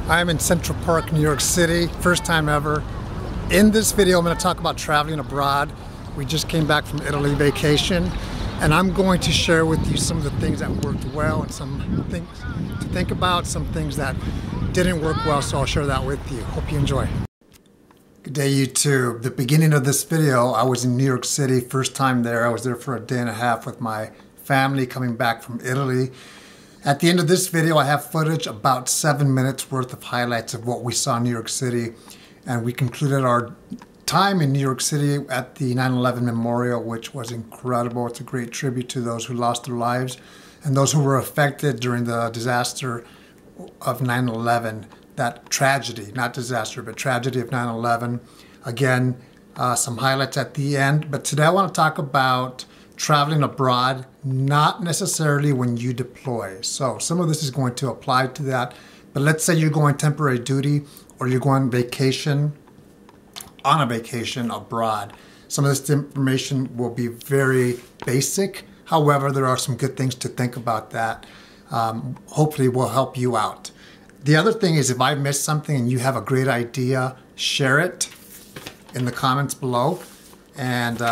I'm in Central Park, New York City, first time ever. In this video, I'm going to talk about traveling abroad. We just came back from Italy vacation, and I'm going to share with you some of the things that worked well and some things to think about, some things that didn't work well, so I'll share that with you. Hope you enjoy. Good day, YouTube. The beginning of this video, I was in New York City, first time there. I was there for a day and a half with my family coming back from Italy. At the end of this video, I have footage, about 7 minutes worth of highlights of what we saw in New York City. And we concluded our time in New York City at the 9/11 Memorial, which was incredible. It's a great tribute to those who lost their lives and those who were affected during the disaster of 9/11. That tragedy, not disaster, but tragedy of 9/11. Again, some highlights at the end. But today I want to talk about traveling abroad, not necessarily when you deploy. So some of this is going to apply to that. But let's say you're going temporary duty or you're going on a vacation abroad. Some of this information will be very basic. However, there are some good things to think about that. Hopefully will help you out. The other thing is, if I missed something and you have a great idea, share it in the comments below. And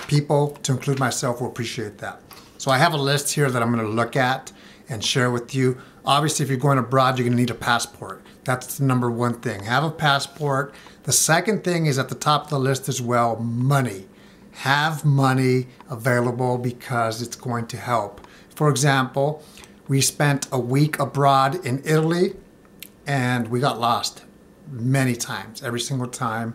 people, to include myself, will appreciate that. So I have a list here that I'm going to look at and share with you. Obviously, if you're going abroad, you're going to need a passport. That's the number one thing. Have a passport. The second thing is at the top of the list as well, money. Have money available because it's going to help. For example, we spent a week abroad in Italy and we got lost many times, every single time.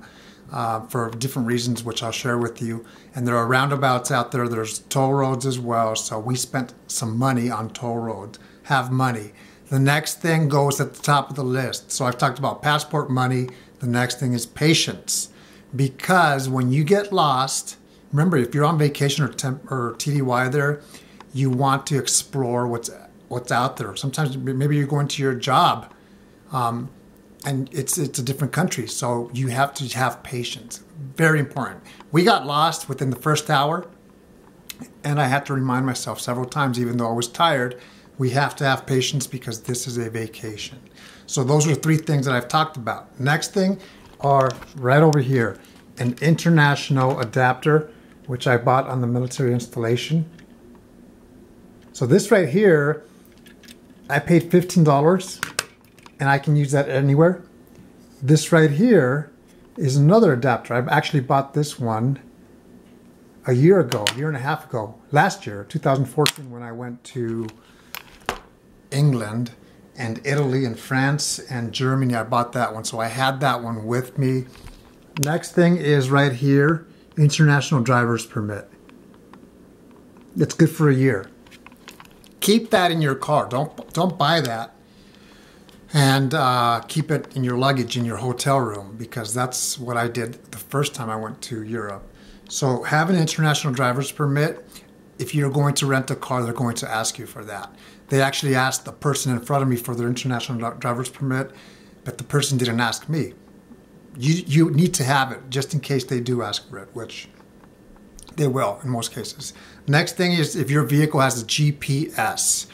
For different reasons, which I'll share with you. And there are roundabouts out there. There's toll roads as well. So we spent some money on toll roads. Have money. The next thing goes at the top of the list. So I've talked about passport, money. The next thing is patience. Because when you get lost, remember, if you're on vacation or TDY there, you want to explore what's out there. Sometimes maybe you're going to your job. And it's a different country, so you have to have patience. Very important. We got lost within the first hour, and I had to remind myself several times, even though I was tired, we have to have patience because this is a vacation. So those are 3 things that I've talked about. Next thing are right over here, an international adapter, which I bought on the military installation. So this right here, I paid $15. And I can use that anywhere. This right here is another adapter. I've actually bought this one a year and a half ago, last year, 2014, when I went to England and Italy and France and Germany. I bought that one, so I had that one with me. Next thing is right here, international driver's permit. It's good for a year. Keep that in your car. Don't buy that. And keep it in your luggage in your hotel room, because that's what I did the first time I went to Europe. So have an international driver's permit. If you're going to rent a car, they're going to ask you for that. They actually asked the person in front of me for their international driver's permit, but the person didn't ask me. You need to have it just in case they do ask for it, which they will in most cases. Next thing is if your vehicle has a GPS,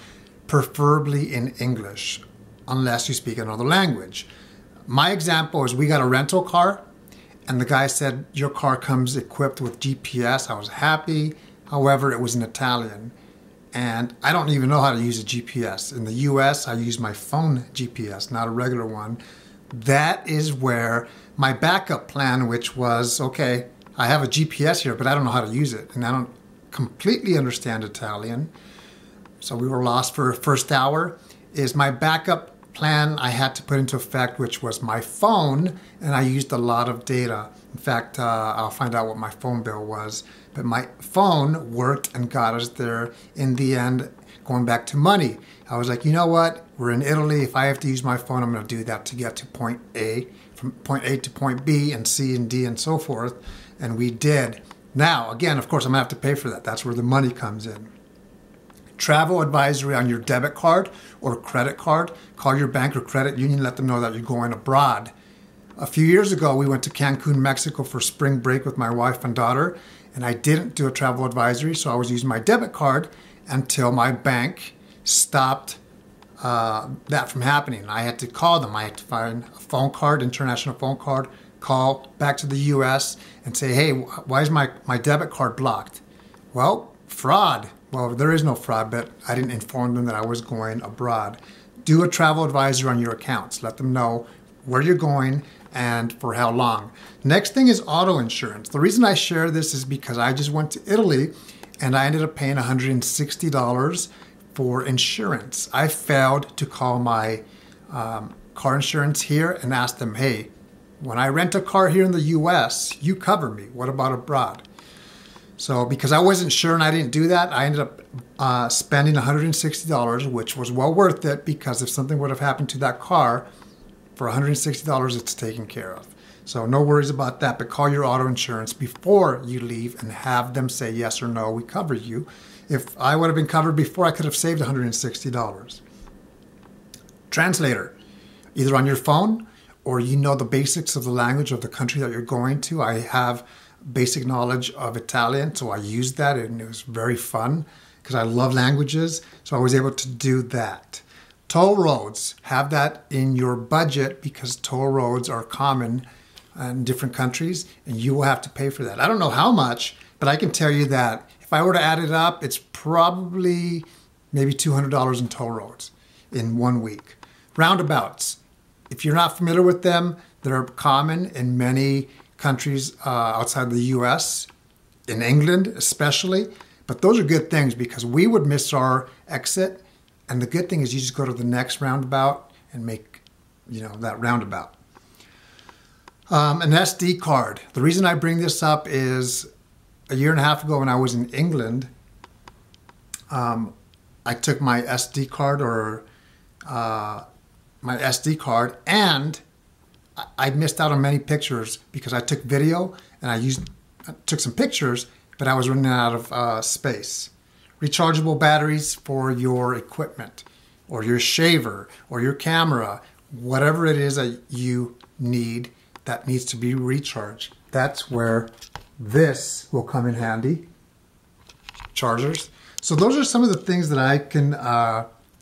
preferably in English, unless you speak another language. My example is we got a rental car and the guy said, your car comes equipped with GPS. I was happy. However, it was in Italian. And I don't even know how to use a GPS. In the US, I use my phone GPS, not a regular one. That is where my backup plan, which was, okay, I have a GPS here, but I don't know how to use it. And I don't completely understand Italian. So we were lost for a first hour. Is my backup plan I had to put into effect, which was my phone, and I used a lot of data. In fact, I'll find out what my phone bill was, but my phone worked and got us there in the end. Going back to money, I was like, you know what, we're in Italy. If I have to use my phone, I'm going to do that to get to point A, from point A to point B and C and D and so forth, and we did. Now, again, of course, I'm going to have to pay for that. That's where the money comes in. Travel advisory on your debit card or credit card. Call your bank or credit union, let them know that you're going abroad. A few years ago, we went to Cancun, Mexico for spring break with my wife and daughter, and I didn't do a travel advisory, so I was using my debit card until my bank stopped that from happening. I had to call them. I had to find a phone card, international phone card, call back to the US and say, hey, why is my debit card blocked? Well, fraud. Well, there is no fraud, but I didn't inform them that I was going abroad. Do a travel advisor on your accounts. Let them know where you're going and for how long. Next thing is auto insurance. The reason I share this is because I just went to Italy and I ended up paying $160 for insurance. I failed to call my car insurance here and ask them, hey, when I rent a car here in the US, you cover me. What about abroad? So because I wasn't sure and I didn't do that, I ended up spending $160, which was well worth it because if something would have happened to that car, for $160, it's taken care of. So no worries about that, but call your auto insurance before you leave and have them say yes or no, we cover you. If I would have been covered before, I could have saved $160. Translator, either on your phone or you know the basics of the language of the country that you're going to. I have basic knowledge of Italian, so I used that and it was very fun because I love languages, so I was able to do that. Toll roads, have that in your budget because toll roads are common in different countries and you will have to pay for that. I don't know how much, but I can tell you that if I were to add it up, it's probably maybe $200 in toll roads in 1 week. Roundabouts, if you're not familiar with them, they're common in many countries outside the US, in England especially, but those are good things because we would miss our exit. And the good thing is you just go to the next roundabout and make, that roundabout. An SD card. The reason I bring this up is a year and a half ago when I was in England, I took my SD card and I missed out on many pictures because I took video and I took some pictures, but I was running out of space. Rechargeable batteries for your equipment or your shaver or your camera, whatever it is that you need that needs to be recharged. That's where this will come in handy. Chargers. So those are some of the things that I can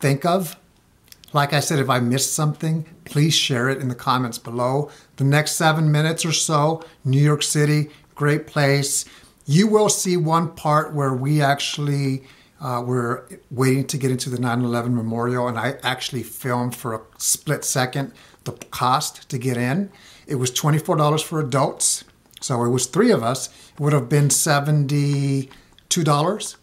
think of. Like I said, if I missed something, please share it in the comments below. The next 7 minutes or so, New York City, great place. You will see one part where we actually were waiting to get into the 9/11 memorial, and I actually filmed for a split second the cost to get in. It was $24 for adults, so it was 3 of us. It would have been $72.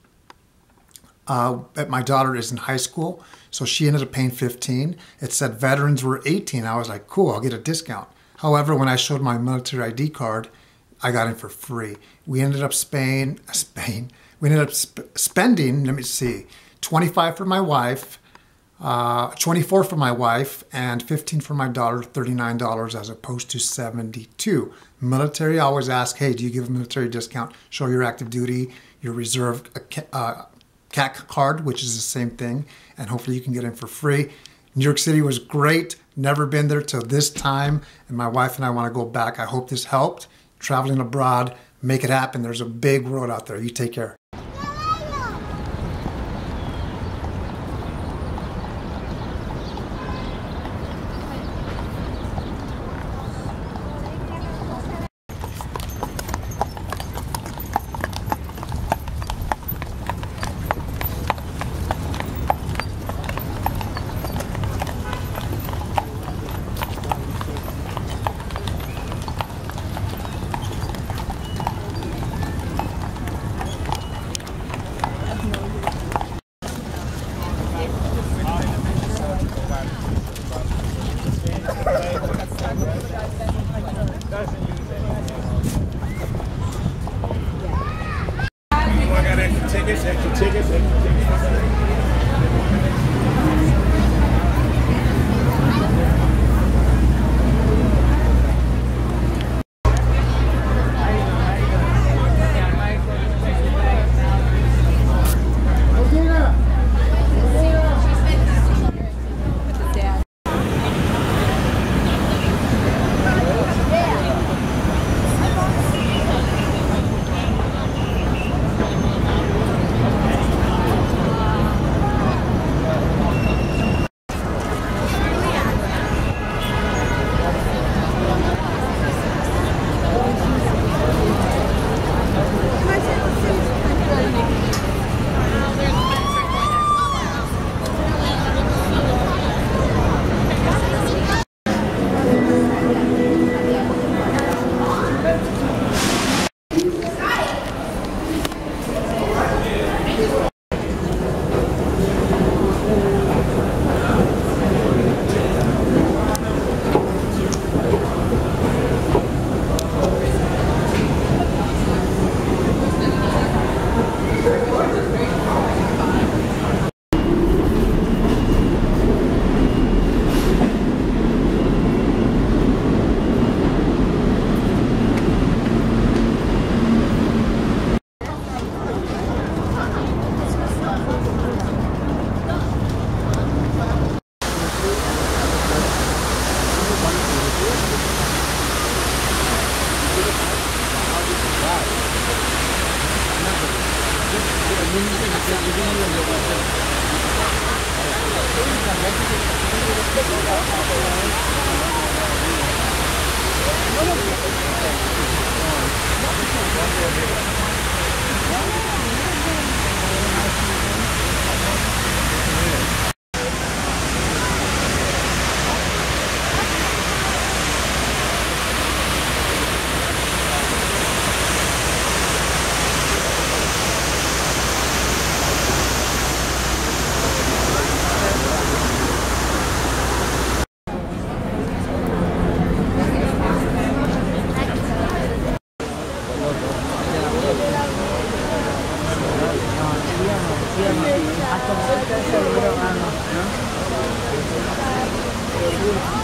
But my daughter is in high school, so she ended up paying $15. It said veterans were $18. I was like, cool, I'll get a discount. However, when I showed my military ID card, I got in for free. We ended up spending, let me see, 25 for my wife, 24 for my wife, and 15 for my daughter, $39 as opposed to 72. Military, I always ask, hey, do you give a military discount? Show your active duty, your reserve CAC card, which is the same thing, and hopefully you can get in for free. New York City was great. Never been there till this time, and my wife and I want to go back. I hope this helped. Traveling abroad, make it happen. There's a big world out there. You take care. Extra tickets. Atau seguro ano, no?